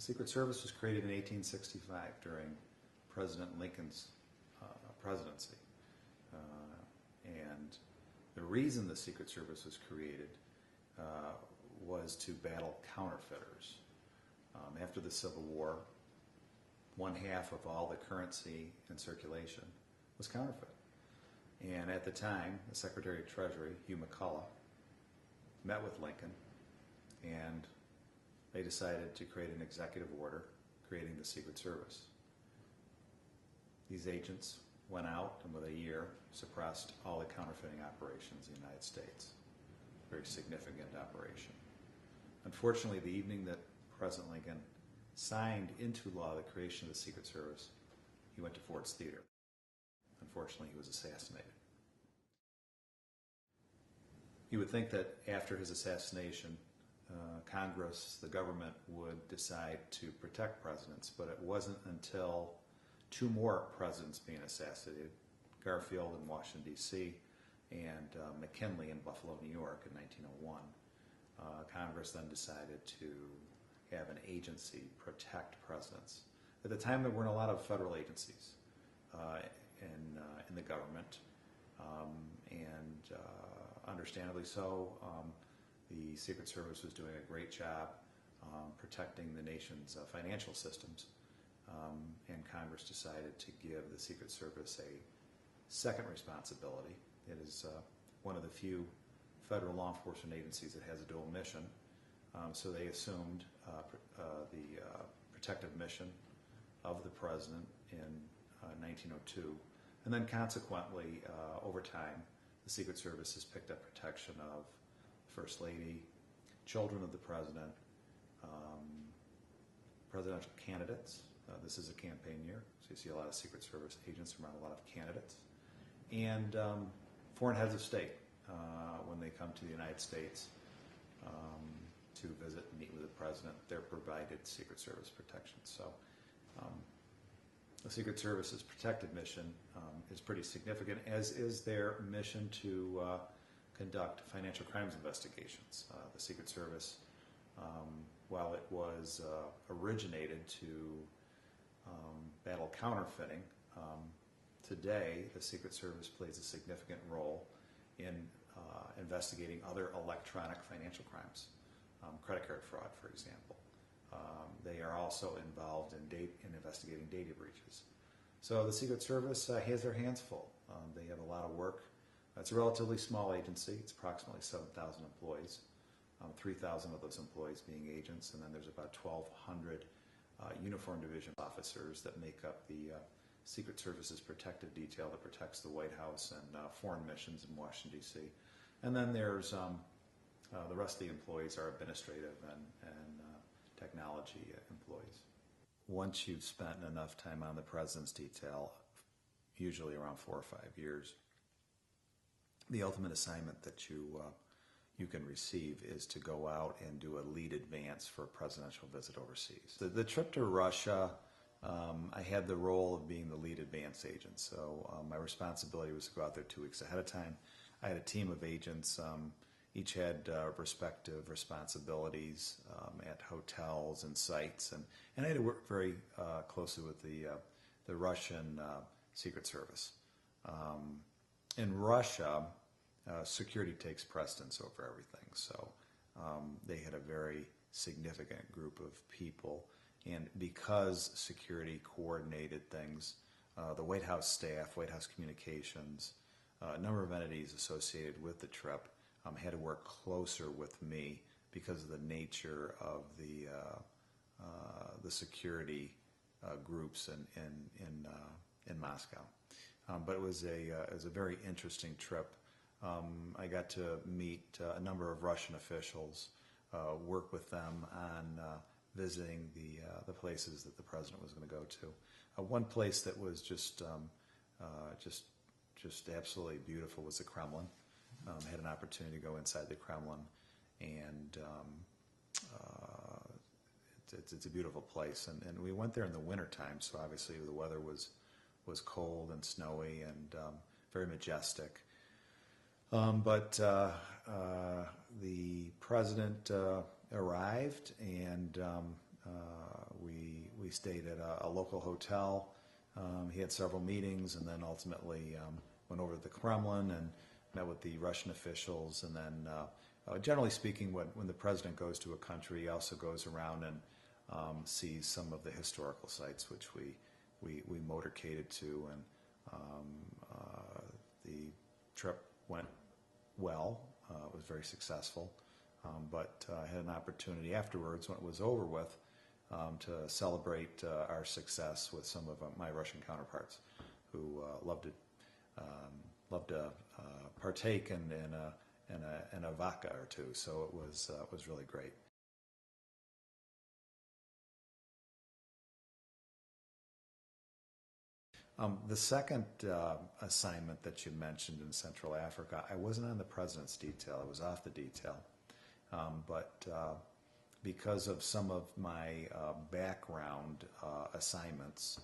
Secret Service was created in 1865 during President Lincoln's presidency. And the reason the Secret Service was created was to battle counterfeiters. After the Civil War, one half of all the currency in circulation was counterfeit. And at the time, the Secretary of Treasury, Hugh McCullough, met with Lincoln, and they decided to create an executive order creating the Secret Service. These agents went out and within a year suppressed all the counterfeiting operations in the United States. Very significant operation. Unfortunately, the evening that President Lincoln signed into law the creation of the Secret Service, he went to Ford's Theater. Unfortunately, he was assassinated. You would think that after his assassination, Congress, the government, would decide to protect presidents, but it wasn't until two more presidents being assassinated, Garfield in Washington, D.C., and McKinley in Buffalo, New York in 1901, Congress then decided to have an agency protect presidents. At the time, there weren't a lot of federal agencies in the government, and understandably so. The Secret Service was doing a great job protecting the nation's financial systems, and Congress decided to give the Secret Service a second responsibility. It is one of the few federal law enforcement agencies that has a dual mission, so they assumed the protective mission of the President in 1902, and then consequently, over time, the Secret Service has picked up protection of First Lady, children of the President, presidential candidates. This is a campaign year, so you see a lot of Secret Service agents around a lot of candidates, and foreign heads of state when they come to the United States to visit and meet with the President. They're provided Secret Service protection. So the Secret Service's protective mission is pretty significant, as is their mission to conduct financial crimes investigations. The Secret Service, while it was originated to battle counterfeiting, today the Secret Service plays a significant role in investigating other electronic financial crimes, credit card fraud, for example. They are also involved in investigating data breaches. So the Secret Service has their hands full. They have a lot of work. It's a relatively small agency. It's approximately 7,000 employees, 3,000 of those employees being agents, and then there's about 1,200 uniform division officers that make up the Secret Service's protective detail that protects the White House and foreign missions in Washington, D.C. And then there's the rest of the employees are administrative and technology employees. Once you've spent enough time on the President's detail, usually around 4 or 5 years, the ultimate assignment that you can receive is to go out and do a lead advance for a presidential visit overseas. The trip to Russia, I had the role of being the lead advance agent, so my responsibility was to go out there 2 weeks ahead of time. I had a team of agents. Each had respective responsibilities at hotels and sites, and I had to work very closely with the Russian Secret Service. In Russia, security takes precedence over everything, so they had a very significant group of people, and because security coordinated things, the White House staff, White House communications, a number of entities associated with the trip had to work closer with me because of the nature of the security groups in Moscow. But it was a very interesting trip. I got to meet a number of Russian officials, work with them on visiting the places that the President was going to go to. One place that was just absolutely beautiful was the Kremlin. Had an opportunity to go inside the Kremlin, and it's a beautiful place. And we went there in the wintertime, so obviously the weather was cold and snowy and very majestic. But the President arrived, and we stayed at a local hotel. He had several meetings, and then ultimately went over to the Kremlin and met with the Russian officials. And then, generally speaking, when the president goes to a country, he also goes around and sees some of the historical sites, which we motorcaded to, and the trip went well. It was very successful, but I had an opportunity afterwards, when it was over with, to celebrate our success with some of my Russian counterparts, who loved to partake in a vodka or two. So it was really great. The second assignment that you mentioned in Central Africa, I wasn't on the president's detail. I was off the detail. But because of some of my background assignments,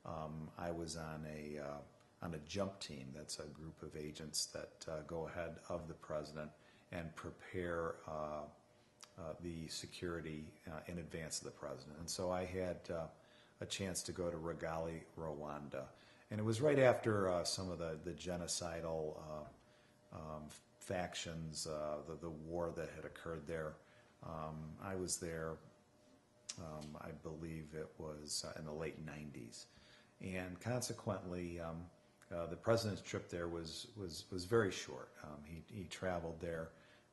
I was on a jump team. That's a group of agents that go ahead of the president and prepare the security in advance of the president. And so I had a chance to go to Kigali, Rwanda. And it was right after some of the genocidal factions, the war that had occurred there. I was there, I believe it was in the late 90s. And consequently, the president's trip there was very short. He traveled there.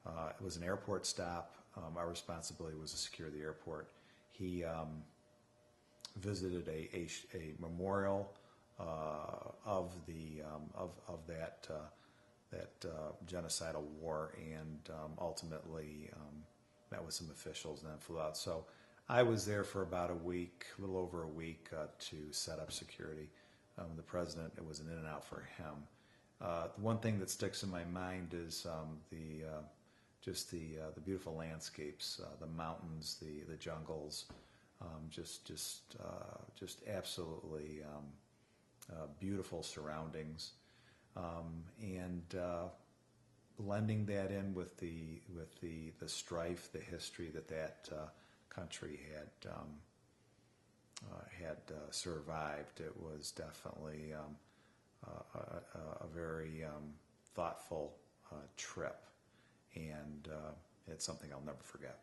It was an airport stop. Our responsibility was to secure the airport. He visited a memorial of that genocidal war, and ultimately met with some officials and then flew out. So I was there for about a week, a little over a week, to set up security. The president, it was an in and out for him. The one thing that sticks in my mind is the beautiful landscapes, the mountains, the jungles, just absolutely beautiful surroundings, and blending that in with the strife, the history that country had survived. It was definitely a very thoughtful trip, and it's something I'll never forget.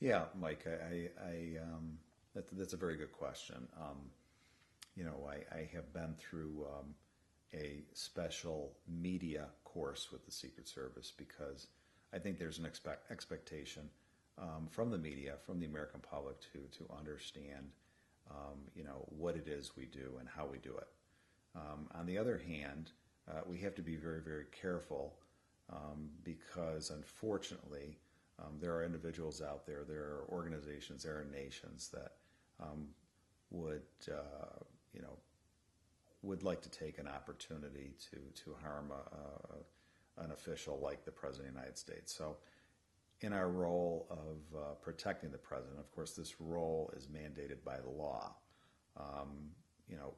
Yeah, Mike, that's a very good question. I have been through a special media course with the Secret Service, because I think there's an expectation from the media, from the American public, to understand, what it is we do and how we do it. On the other hand, we have to be very, very careful, because unfortunately, there are individuals out there, there are organizations, there are nations that would, would like to take an opportunity to harm an official like the President of the United States. So in our role of protecting the President, of course, this role is mandated by the law.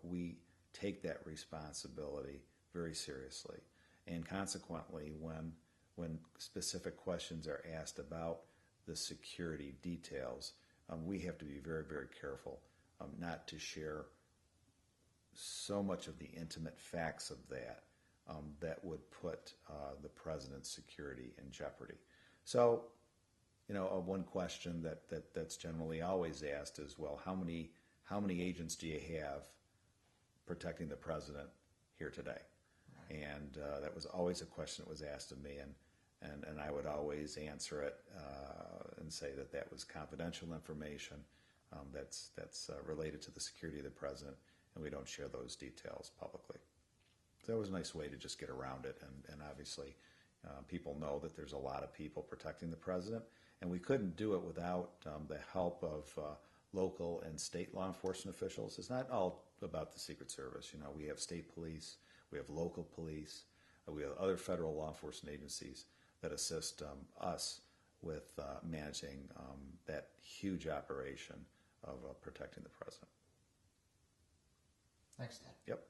We take that responsibility very seriously. And consequently, when specific questions are asked about the security details, we have to be very, very careful not to share so much of the intimate facts of that would put the president's security in jeopardy. So, one question that's generally always asked is, well, how many agents do you have protecting the president here today? And that was always a question that was asked of me, and I would always answer it and say that was confidential information that's related to the security of the president, and we don't share those details publicly. So that was a nice way to just get around it, and obviously people know that there's a lot of people protecting the president, and we couldn't do it without the help of local and state law enforcement officials. It's not all about the Secret Service. We have state police, We have local police. We have other federal law enforcement agencies that assist us with managing that huge operation of protecting the president. Thanks, Ted. Yep.